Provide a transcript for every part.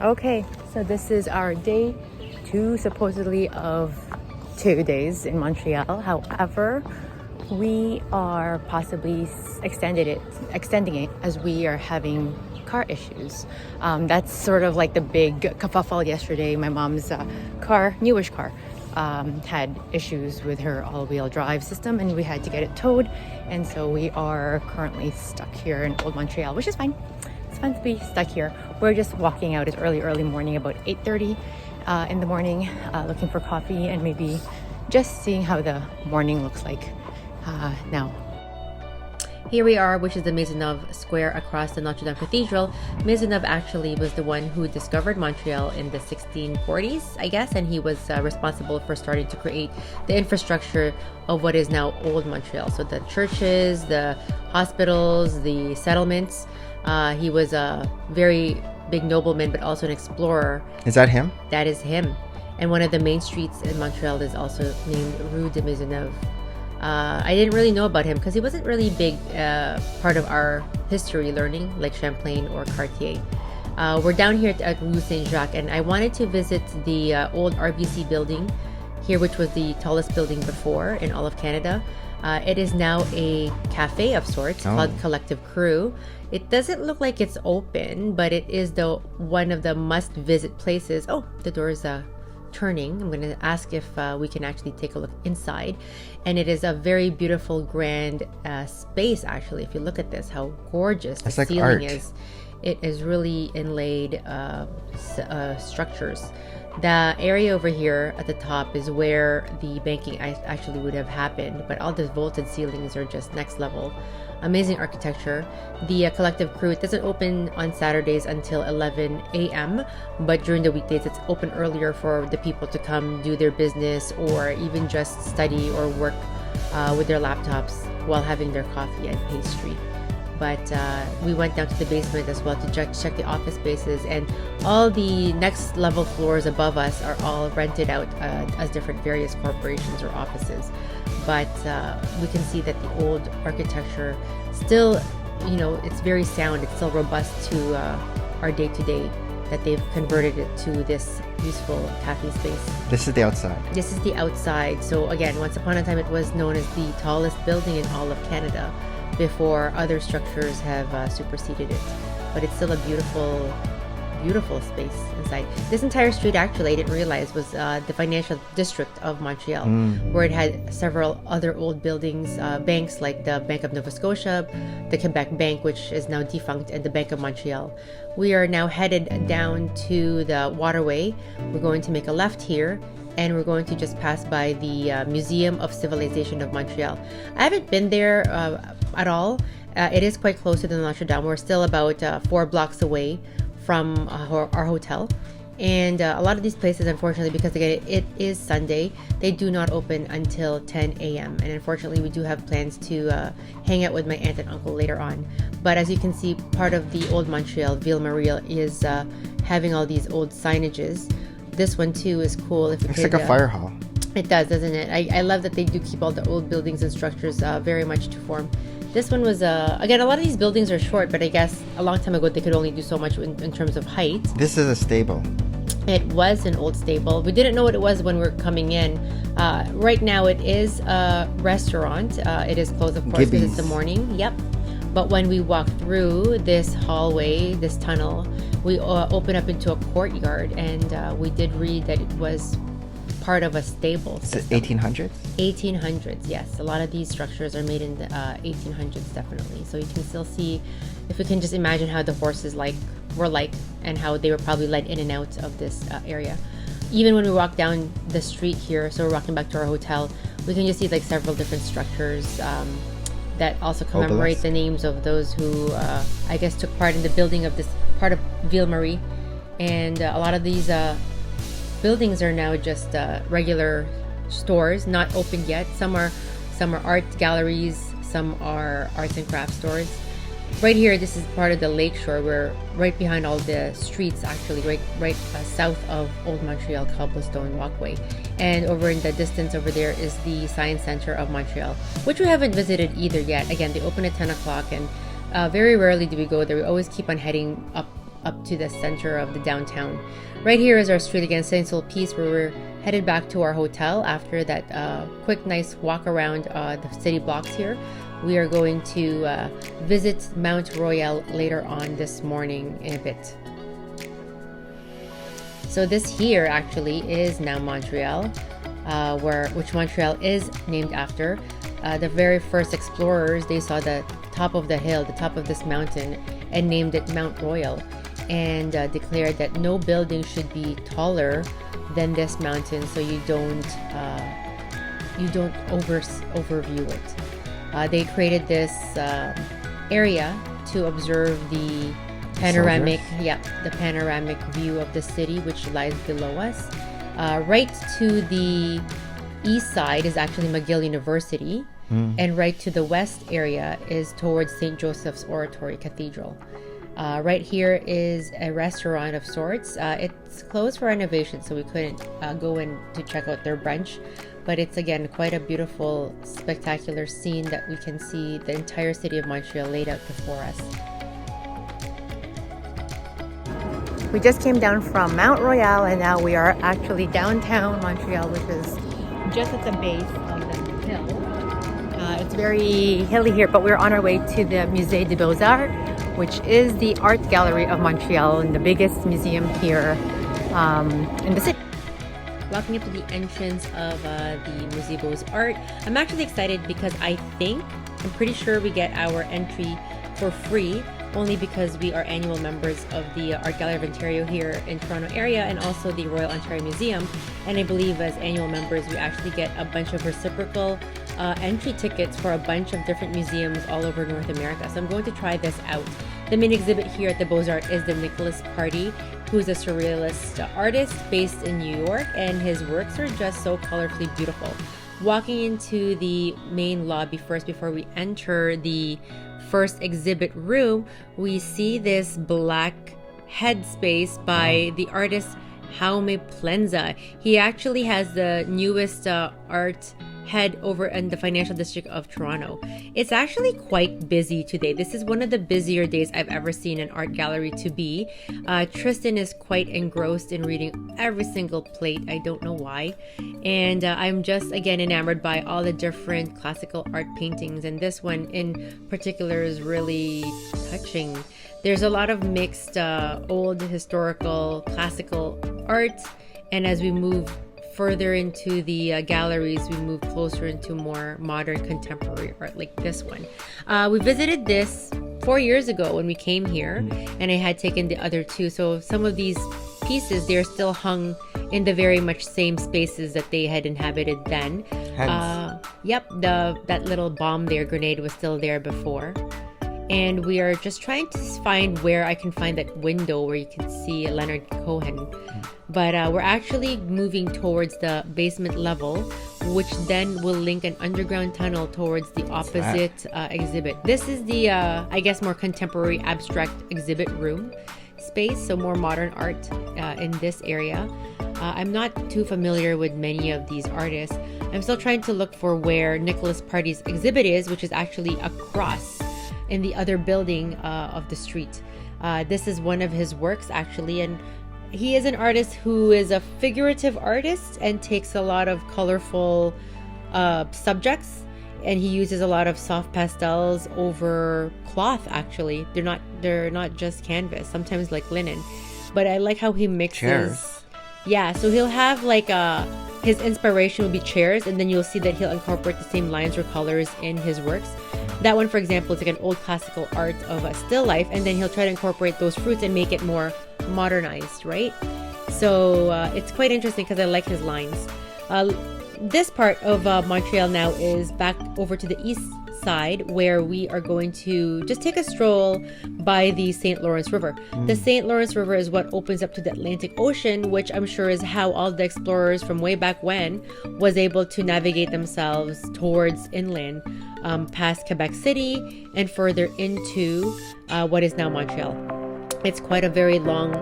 Okay, so this is our day 2 supposedly of 2 days in Montreal. However, we are possibly extending it as we are having car issues. That's sort of like the big kerfuffle yesterday. My mom's car, newish car, had issues with her all-wheel drive system, and we had to get it towed. And so we are currently stuck here in Old Montreal, which is fine. It's fun to be stuck here. We're just walking out. It's early morning, about 8:30 in the morning, looking for coffee and maybe just seeing how the morning looks like now. Here we are, which is the Maisonneuve Square across the Notre Dame Cathedral. Maisonneuve actually was the one who discovered Montreal in the 1640s, I guess, and he was responsible for starting to create the infrastructure of what is now Old Montreal. So the churches, the hospitals, the settlements. He was a very big nobleman, but also an explorer. Is that him? That is him. And one of the main streets in Montreal is also named Rue de Maisonneuve. I didn't really know about him because he wasn't really big part of our history learning like Champlain or Cartier. We're down here at Rue Saint-Jacques, and I wanted to visit the old RBC building here, which was the tallest building before in all of Canada. It is now a cafe of sorts called Collective Crew. It doesn't look like it's open, but it is one of the must-visit places. Oh, the door is turning. I'm going to ask if we can actually take a look inside. And it is a very beautiful, grand space, actually. If you look at this, how gorgeous the ceiling is. It is really inlaid structures. The area over here at the top is where the banking actually would have happened, but all the vaulted ceilings are just next level. Amazing architecture. The Collective Crew, it doesn't open on Saturdays until 11 a.m., but during the weekdays it's open earlier for the people to come do their business or even just study or work with their laptops while having their coffee and pastry. But we went down to the basement as well to check the office spaces, and all the next level floors above us are all rented out as different various corporations or offices. But we can see that the old architecture still, it's very sound. It's still robust to our day-to-day, that they've converted it to this useful cafe space. This is the outside. This is the outside. So again, once upon a time it was known as the tallest building in all of Canada, before other structures have superseded it. But it's still a beautiful space inside. This entire street, actually, I didn't realize, was the financial district of Montreal, where it had several other old buildings, banks like the Bank of Nova Scotia, the Quebec Bank, which is now defunct, and the Bank of Montreal. We are now headed down to the waterway. We're going to make a left here, and we're going to just pass by the Museum of Civilization of Montreal. I haven't been there at all. It is quite close to the Notre Dame. We're still about 4 blocks away from our hotel. And a lot of these places, unfortunately, because again, it is Sunday, they do not open until 10 a.m. And unfortunately, we do have plans to hang out with my aunt and uncle later on. But as you can see, part of the old Montreal, Ville-Marie, is having all these old signages. This one too is cool. If it's like a fire hall. It does, doesn't it? I love that they do keep all the old buildings and structures very much to form. This one was, again, a lot of these buildings are short, but I guess a long time ago they could only do so much in terms of height. This is a stable. It was an old stable. We didn't know what it was when we were coming in. Right now it is a restaurant. It is closed, of course, because it's the morning. Yep. But when we walk through this hallway, this tunnel, we open up into a courtyard, and we did read that it was part of a stable system. 1800s? 1800s, yes. A lot of these structures are made in the 1800s, definitely. So you can still see, if you can just imagine how the horses were like, and how they were probably led in and out of this area. Even when we walk down the street here, so we're walking back to our hotel, we can just see like several different structures that also commemorate the names of those who, I guess, took part in the building of this part of Ville-Marie. And a lot of these buildings are now just regular stores, not open yet. Some are art galleries, some are arts and crafts stores. Right here, this is part of the lakeshore. We're right behind all the streets, actually, right south of Old Montreal cobblestone walkway. And over in the distance over there is the Science Center of Montreal, which we haven't visited either yet. Again, they open at 10 o'clock, and very rarely do we go there. We always keep on heading up up to the center of the downtown. Right here is our street again, Saint-Sulpice, where we're headed back to our hotel after that quick, nice walk around the city blocks here. We are going to visit Mount Royal later on this morning in a bit. So this here actually is now Montreal, which Montreal is named after. The very first explorers, they saw the top of the hill, the top of this mountain, and named it Mount Royal, and declared that no building should be taller than this mountain, so you don't overview it. They created this area to observe the panoramic view of the city, which lies below us. Right to the east side is actually McGill University, and right to the west area is towards St. Joseph's Oratory Cathedral. Right here is a restaurant of sorts. It's closed for renovation, so we couldn't go in to check out their brunch, but it's again quite a beautiful, spectacular scene that we can see the entire city of Montreal laid out before us. We just came down from Mount Royal and now we are actually downtown Montreal, which is just at the base of the hill. It's very hilly here, but we're on our way to the Musee de Beaurepaire, which is the art gallery of Montreal and the biggest museum here in the city. Walking up to the entrance of the Musée de Beaurepaire, I'm actually excited because I'm pretty sure we get our entry for free, only because we are annual members of the Art Gallery of Ontario here in Toronto area and also the Royal Ontario Museum. And I believe as annual members, we actually get a bunch of reciprocal entry tickets for a bunch of different museums all over North America. So I'm going to try this out. The main exhibit here at the Beaux-Arts is the Nicholas Party, who's a surrealist artist based in New York, and his works are just so colorfully beautiful. Walking into the main lobby first before we enter the first exhibit room, we see this black headspace by the artist Jaume Plenza. He actually has the newest art head over in the financial district of Toronto. It's actually quite busy today. This is one of the busier days I've ever seen an art gallery to be. Tristan is quite engrossed in reading every single plate. I don't know why. And I'm just again enamored by all the different classical art paintings, and this one in particular is really touching. There's a lot of mixed old historical classical art, and as we move further into the galleries, we move closer into more modern contemporary art like this one. We visited this 4 years ago when we came here, and I had taken the other two. So some of these pieces, they're still hung in the very much same spaces that they had inhabited then. Yep, that little bomb there, grenade, was still there before. And we are just trying to find where I can find that window where you can see Leonard Cohen. But we're actually moving towards the basement level, which then will link an underground tunnel towards the opposite exhibit. This is the, I guess, more contemporary abstract exhibit room space, so more modern art in this area. I'm not too familiar with many of these artists. I'm still trying to look for where Nicholas Party's exhibit is, which is actually across in the other building of the street. This is one of his works actually, and he is an artist who is a figurative artist and takes a lot of colorful subjects, and he uses a lot of soft pastels over cloth. Actually, they're not just canvas, sometimes like linen, but I like how he mixes Chairs. Yeah, so he'll have like his inspiration will be chairs, and then you'll see that he'll incorporate the same lines or colors in his works. That one, for example, is like an old classical art of a still life, and then he'll try to incorporate those fruits and make it more modernized, right? So it's quite interesting because I like his lines. This part of Montreal now is back over to the east side, where we are going to just take a stroll by the St. Lawrence River. The St. Lawrence River is what opens up to the Atlantic Ocean, which I'm sure is how all the explorers from way back when was able to navigate themselves towards inland, past Quebec City and further into what is now Montreal. It's quite a very long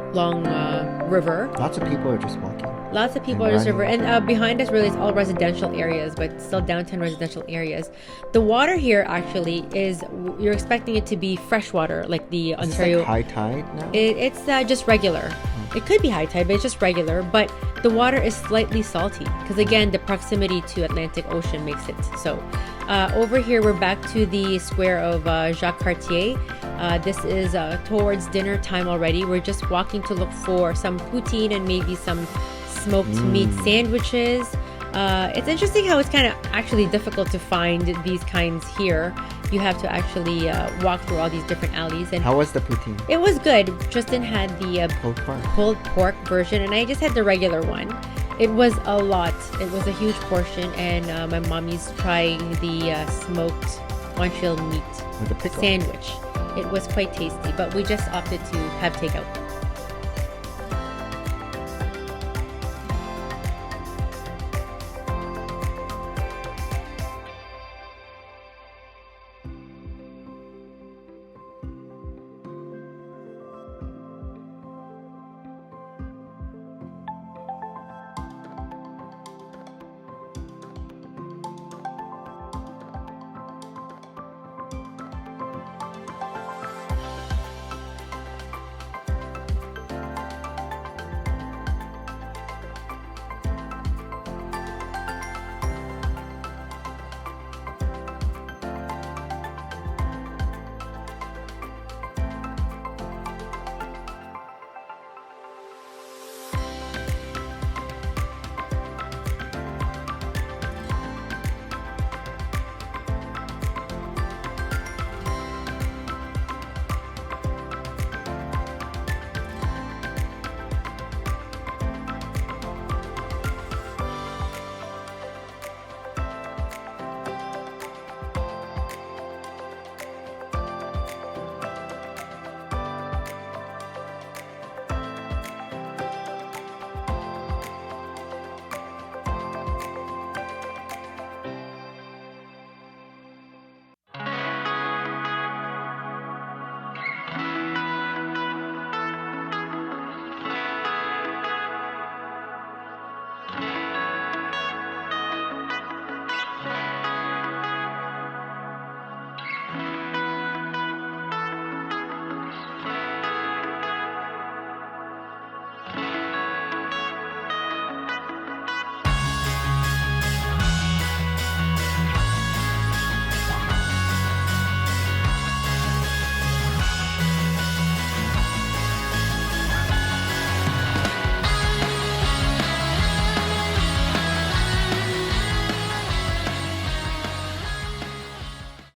river. Lots of people are just walking. Lots of people And on this river. running. And behind us, really, it's all residential areas, but still downtown residential areas. The water here actually is, you're expecting it to be freshwater, like the Is this Ontario. like high tide now? It's just regular. It could be high tide, but it's just regular. But the water is slightly salty because, again, the proximity to Atlantic Ocean makes it so. Over here, we're back to the square of Jacques Cartier. This is towards dinner time already. We're just walking to look for some poutine and maybe some smoked meat sandwiches. It's interesting how it's kind of actually difficult to find these kinds here. You have to actually walk through all these different alleys. And How was the poutine? it was good. Tristan had the Pulled pork. pulled pork version, and I just had the regular one. It was a lot. It was a huge portion, and my mommy's trying the smoked Montreal meat With a pickle. sandwich. It was quite tasty, but we just opted to have takeout.